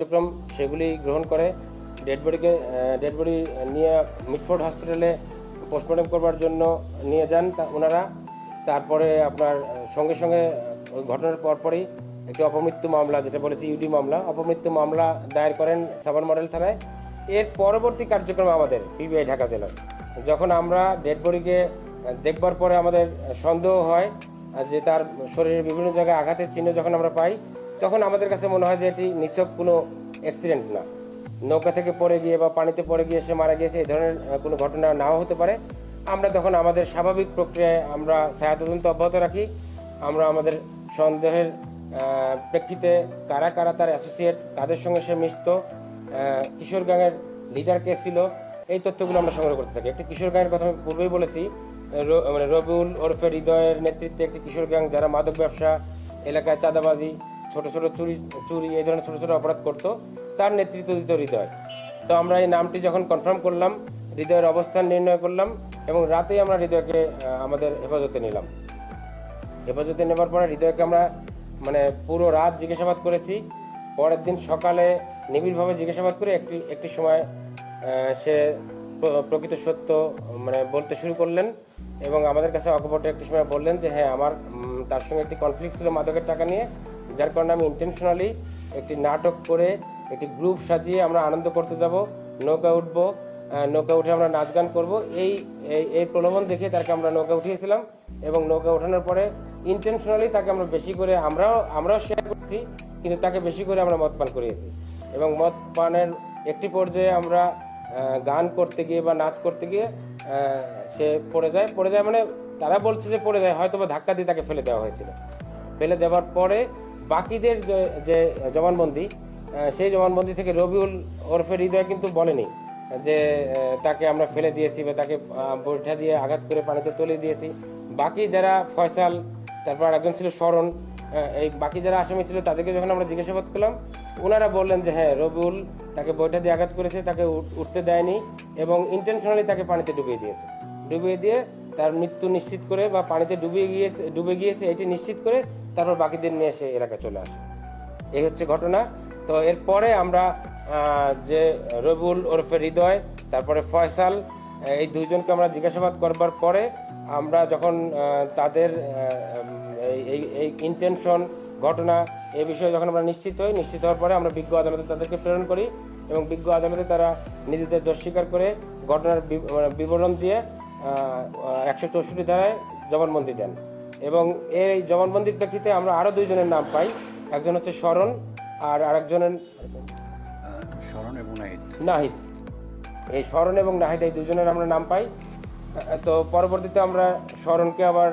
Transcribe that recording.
কার্যক্রম সেগুলি গ্রহণ করে ডেড বডি নিয়ে মিটফোর্ড হসপিটালে পোস্টমর্টম করবার জন্য নিয়ে যান ওনারা। তারপরে আপনার সঙ্গে সঙ্গে ওই ঘটনার পরপরই একটি অপমৃত্যু মামলা, যেটা বলেছি ইউডি মামলা, অপমৃত্যু মামলা দায়ের করেন সাভার মডেল থানায়। এর পরবর্তী কার্যক্রম আমাদের পিবিআই ঢাকা জেলার, যখন আমরা ডেড বডিকে দেখবার পরে আমাদের সন্দেহ হয় যে তার শরীরের বিভিন্ন জায়গায় আঘাতের চিহ্ন যখন আমরা পাই, তখন আমাদের কাছে মনে হয় যে এটি নিছক কোনো অ্যাক্সিডেন্ট না, নৌকা থেকে পড়ে গিয়ে বা পানিতে পড়ে গিয়ে সে মারা গিয়েছে, এই ধরনের কোনো ঘটনা নাও হতে পারে। আমরা তখন আমাদের স্বাভাবিক প্রক্রিয়ায় আমরা ছায়া তদন্ত অব্যাহত রাখি। আমরা আমাদের সন্দেহের প্রেক্ষিতে কারা কারা তার অ্যাসোসিয়েট, কাদের সঙ্গে সে মিশত, কিশোর গ্যাংয়ের লিডার কে ছিল, এই তথ্যগুলো আমরা সংগ্রহ করতে থাকি। একটি কিশোর গ্যাংয়ের কথা আমি পূর্বেই বলেছি, মানে রবিউল ওরফে হৃদয়ের নেতৃত্বে একটি কিশোর গ্যাং, যারা মাদক ব্যবসা, এলাকায় চাঁদাবাজি, ছোট ছোট চুরি এই ধরনের ছোট ছোট অপরাধ করতো, তার নেতৃত্ব দিত হৃদয়। তো আমরা এই নামটি যখন কনফার্ম করলাম, হৃদয়ের অবস্থান নির্ণয় করলাম এবং রাতেই আমরা হৃদয়কে আমাদের হেফাজতে নিলাম। হেফাজতে নেবার পরে হৃদয়কে আমরা মানে পুরো রাত জিজ্ঞাসাবাদ করেছি। পরের দিন সকালে নিবিড়ভাবে জিজ্ঞাসাবাদ করে একটি সময় সে প্রকৃত সত্য মানে বলতে শুরু করলেন এবং আমাদের কাছে অকপটে একটি সময় বললেন যে হ্যাঁ, আমার তার সঙ্গে একটি কনফ্লিক্ট ছিল মাদকের টাকা নিয়ে, যার কারণে আমি ইন্টেনশনালি একটি নাটক করে একটি গ্রুপ সাজিয়ে আমরা আনন্দ করতে যাব, নৌকা উঠবো, নৌকা উঠে আমরা নাচ গান করবো, এই প্রলোভন দেখে তাকে আমরা নৌকা উঠিয়েছিলাম। এবং নৌকা ওঠানোর পরে ইন্টেনশনালি তাকে আমরা বেশি করে আমরাও শেয়ার করছি, কিন্তু তাকে বেশি করে আমরা মদ পান করিয়েছি। এবং মদ পানের একটি পর্যায়ে আমরা গান করতে গিয়ে বা নাচ করতে গিয়ে সে পড়ে যায় মানে তারা বলছে যে পড়ে যায়, হয়তো বা ধাক্কা দিয়ে তাকে ফেলে দেওয়া হয়েছিল। ফেলে দেওয়ার পরে বাকিদের যে জবানবন্দি, সেই জবানবন্দি থেকে রবিউল ওরফে হৃদয় কিন্তু বলেনি যে তাকে আমরা ফেলে দিয়েছি বা তাকে বৈঠা দিয়ে আঘাত করে পানিতে তলিয়ে দিয়েছি। বাকি যারা ফয়সাল, তারপর একজন ছিল শরণ, এই বাকি যারা আসামি ছিল তাদেরকে যখন আমরা জিজ্ঞাসাবাদ করলাম, ওনারা বললেন যে হ্যাঁ, রবিউল তাকে বৈঠা দিয়ে আঘাত করেছে, তাকে উঠতে দেয়নি এবং ইন্টেনশনালি তাকে পানিতে ডুবিয়ে দিয়েছে। ডুবিয়ে দিয়ে তার মৃত্যু নিশ্চিত করে বা পানিতে ডুবে গিয়েছে এটি নিশ্চিত করে তারপর বাকিদের নিয়ে এসে এলাকায় চলে আসে। এই হচ্ছে ঘটনা। তো এরপরে আমরা যে রবিউল ওরফে হৃদয়, তারপরে ফয়সাল, এই দুইজনকে আমরা জিজ্ঞাসাবাদ করবার পরে আমরা যখন তাদের এই ইন্টেনশন ঘটনা এই বিষয়ে যখন আমরা নিশ্চিত হওয়ার পরে আমরা বিজ্ঞ আদালতে তাদেরকে প্রেরণ করি এবং বিজ্ঞ আদালতে তারা নিজেদের দোষ স্বীকার করে ঘটনার বিবরণ দিয়ে 164 ধারায় জবানবন্দি দেন। এবং এই জবানবন্দির প্রেক্ষিতে আমরা আরও দুইজনের নাম পাই। একজন হচ্ছে শরণ আর আরেকজনের নাহিদ। এই শরণ এবং নাহিদ, এই দুজনের আমরা নাম পাই। তো পরবর্তীতে আমরা শরণকে আবার